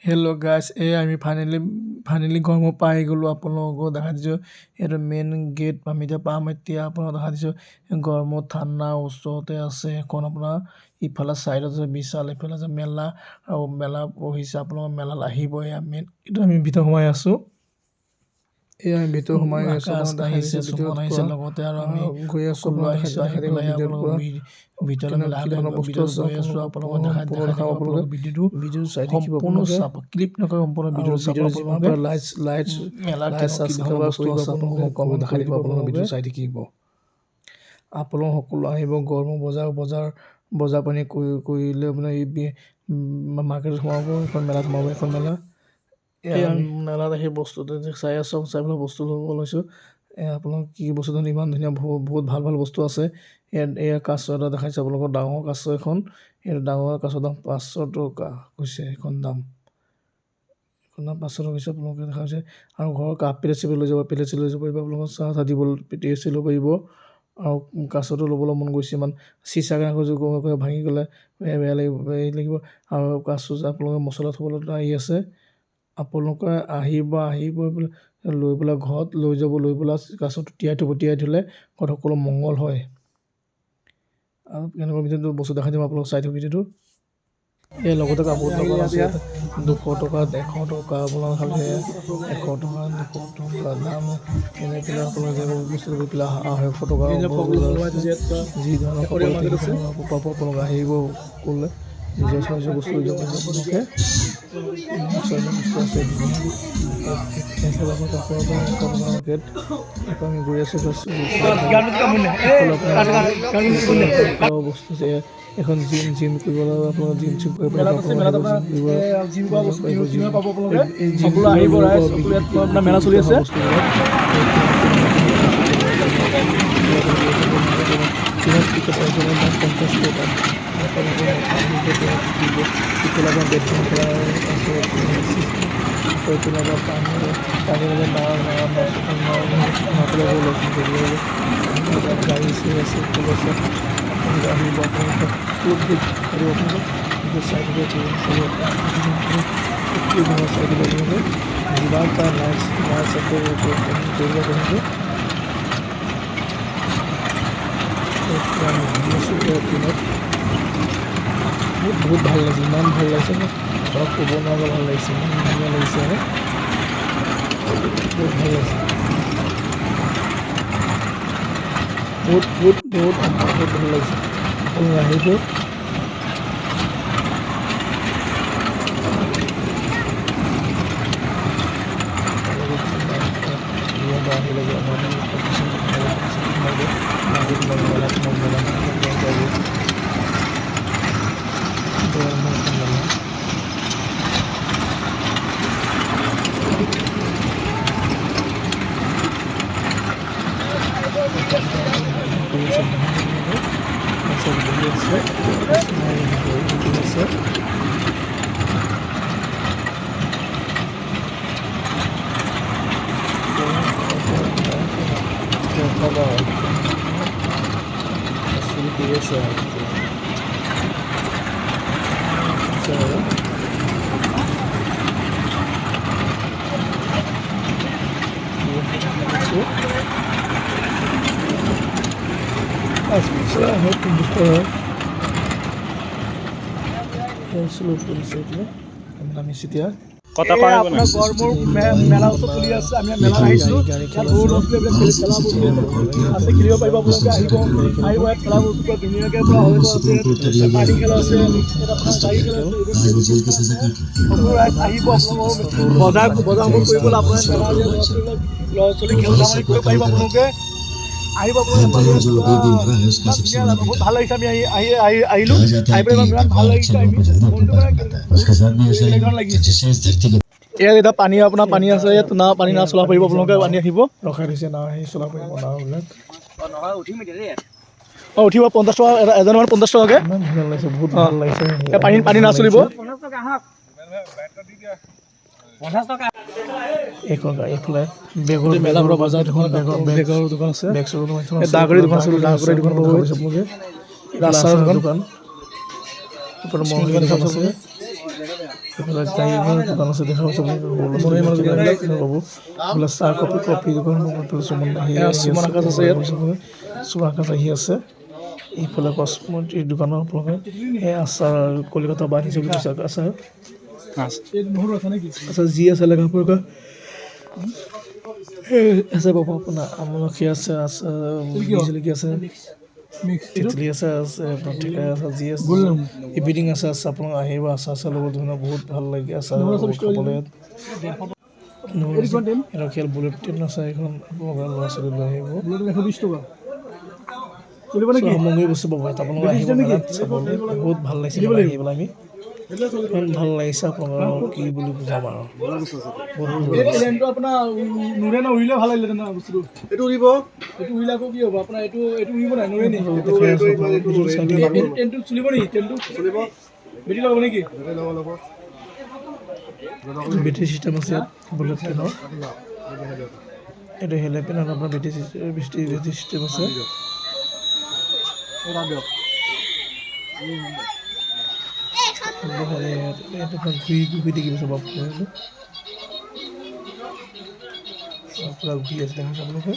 Hello' গাইছ আমি finally Garmur পাই গ'লোঁ। আপোনালোকক দেখাই দিছোঁ এইটো মেইন গেট আমি এতিয়া পাম। এতিয়া আপোনালোকক দেখাই দিছোঁ গড়মূৰ থানাৰ ওচৰতে আছে এখন আপোনাৰ ইফালে ছাইডত আছে বিশাল, ইফালে আছে মেলা আৰু মেলা বহিছে। আপোনালোকৰ মেলাত আহিব। মেইন এইটো আমি ভিতৰত সোমাই আছোঁ। আমি ভিতৰত সোমাই আছোঁ। আহিছে সুমন আহিছে লগতে আৰু আমি গৈ আছোঁ। আহিছোঁ আহি পেলাই আপোনালোকৰ ভিতৰলৈ গৈ আছোঁ। আপোনালোকক দেখাই আপোনালোকৰ ভিডিঅ'টো চাই থাকিব। সম্পূৰ্ণ চাব, ক্লিপ নকৰি সম্পূৰ্ণ ভিডিঅ'টো চাব। আপোনালোকে লাইট দেখাই দিব। আপোনালোকৰ ভিডিঅ' চাই থাকিব। আপোনালোক সকলো আহিব। গড়মূৰ বজাৰ পানী কৰিলে আপোনাৰ মাৰ্কেটত সোমাব, এখন মেলাত সোমাব। এখন মেলা মেলাত আহি বস্তুটো চাই আছোঁ। চাই পেলাই বস্তু ল'ব লৈছোঁ। আপোনালোক কি বস্তু ইমান ধুনীয়া বহুত ভাল বস্তু আছে। এয়া কাছ এটা দেখাইছে আপোনালোকৰ ডাঙৰ কাছ এখন। এই ডাঙৰ কাছৰ দাম 500 টকা কৈছে। এখন দাম 500 টকা কৈছে। আপোনালোকে দেখাইছে আৰু ঘৰৰ কাপ প্লেট লৈ যাব পাৰিব। আপোনালোকৰ চাহ দিব ল'ব পাৰিব। আৰু কাছটো ল'বলৈ মন গৈছে। ইমান চিচা ভাঙি গ'লে বেয়া লাগিব। আৰু কাছ আপোনালোকে মছলা থ'বলৈ আহি আছে। আপোনালোকে আহিব লৈ পেলাই ঘৰত লৈ যাব। লৈ পেলাই কাছটো তিয়াই থ'লে ঘৰত সকলো মংগল হয়। আৰু কেনেকুৱা ভিডিঅ'টো বস্তু দেখাই দিম। আপোনালোক চাই থাকক ভিডিঅ'টো। লগতে কাপোৰ দোকান আছে। 200 টকা 100 টকা আপোনালোকে খালি 100 টকা 200 টকা দাম এনেকৈ আপোনালোকে বস্তু লৈ পেলাই 250 টকা যি ধৰণৰ পাব। আপোনালোকে আহিব ক'লে নিজৰ চইজৰ বস্তু লৈ যাব পাৰিব। আপোনালোকে চইজৰ বস্তু আছে। আমি গৈ আছোঁ। বস্তু এখন জিম কৰিব লাগিব। আপোনালোকে জিম কৰিব পাৰিব। মেলা চলি আছে। বহুত ভাল লাগিছে। ইমান ভাল লাগিছে আপোনাক ক'ব নোৱাৰিব। ভাল লাগিছে। ইমান ধুনীয়া লাগিছে। বহুত ভাল লাগিছে। বহুত ভাল লাগিছে। আপোনালোকে আহিব। আপোনাৰ গড়মূৰ মেলা ওচৰত চলি আছে। আমি মেলা আহিছোঁ। খেলিব পাৰিব। আপোনালোকে আহিব ইয়াত খেলা বস্তু ধুনীয়াকৈ পৰা হৈ আছে। পানী খেল আছে, আহিব। বজাৰবোৰ কৰিবলৈ আপোনাৰ মেলা ল'ৰা ছোৱালী খেল ধেমালি কৰিব পাৰিব। আপোনালোকে আহিব। বহুত ভাল লাগিছে। আমি আহিলোঁ। আহি পেলাই ইমান ভাল লাগিছে। ইয়াত এতিয়া পানী আপোনাৰ পানী আছে। ইয়াত পানী নাও চলাব পাৰিব। আপোনালোকে পানী আহিব। ৰখাই দিছে নাও আহি চলাব পাৰিব। নাওবিলাক উঠিব 50 টকা এজনৰ 50 টকাকৈ। ইমান ধুনীয়া লাগিছে। বহুত ভাল লাগিছে। পানী নাও চলিব। এইফালে মেলা বজাৰ দুখন বেগৰ দোকান আছে। ডাঙৰি দোকান আছে। ডাঙৰি দোকান ৰাস্তাৰ দোকান। এইফালে গাড়ীৰ দোকান আছে দেখা পাইছে এইফালে চাহ কফি দোকান সুমন আকাশ আছে ইয়াত সুমন আকাশ আহি আছে এইফালে কচমেটিক দোকানৰ আপোনালোকে এই আচাৰ কলিকতা বা আনিছে বুলি কৈছে আচাৰ আচ্ছা যি আছে লেখাপুৰ আছে পাব আপোনাৰ আমলখি আছে জলকী আছে তেঁতুলি আছে আপোনাৰ ঠেকাই আছে যি আছে এভৰিথিং আছে আপোনালোক আহিব আচাৰ ল'ব ধৰণৰ বহুত ভাল লাগে আচাৰ খাবলৈ এটা খেল বুলেট ট্ৰেইন আছে এইখন আপোনালোকৰ ল'ৰা ছোৱালী লৈ আহিব সামগ্ৰী বস্তু পাব আপোনালোকে আহিব মেলাত চাবলৈ বহুত ভাল লাগিছে আহি পেলাই আমি ইমান ভাল লাগিছে আপোনালোকৰ কি বুলি বুজাম আৰু আপোনাৰ নুৰে না উৰিলে ভাল লাগিলে তেনে বস্তুটো এইটো উৰিব এইটো উৰিলে আকৌ কি হ'ব আপোনাৰ এইটো উৰিব নাই নুৰে নেকি ট্ৰেইনটো চলিব নেকি ট্ৰেইনটো চলিব বেটি লগাব নেকি বেটেৰী চিষ্টেম আছে ইয়াত বুলেট ট্ৰেইনৰ এইটো হেলেপেনত আপোনাৰ বেটেৰী চিষ্টেম আছে ঘূৰি থাকিব চাব আপোনালোকে পুৰা ঘূৰি আছে দেখা আপোনালোকে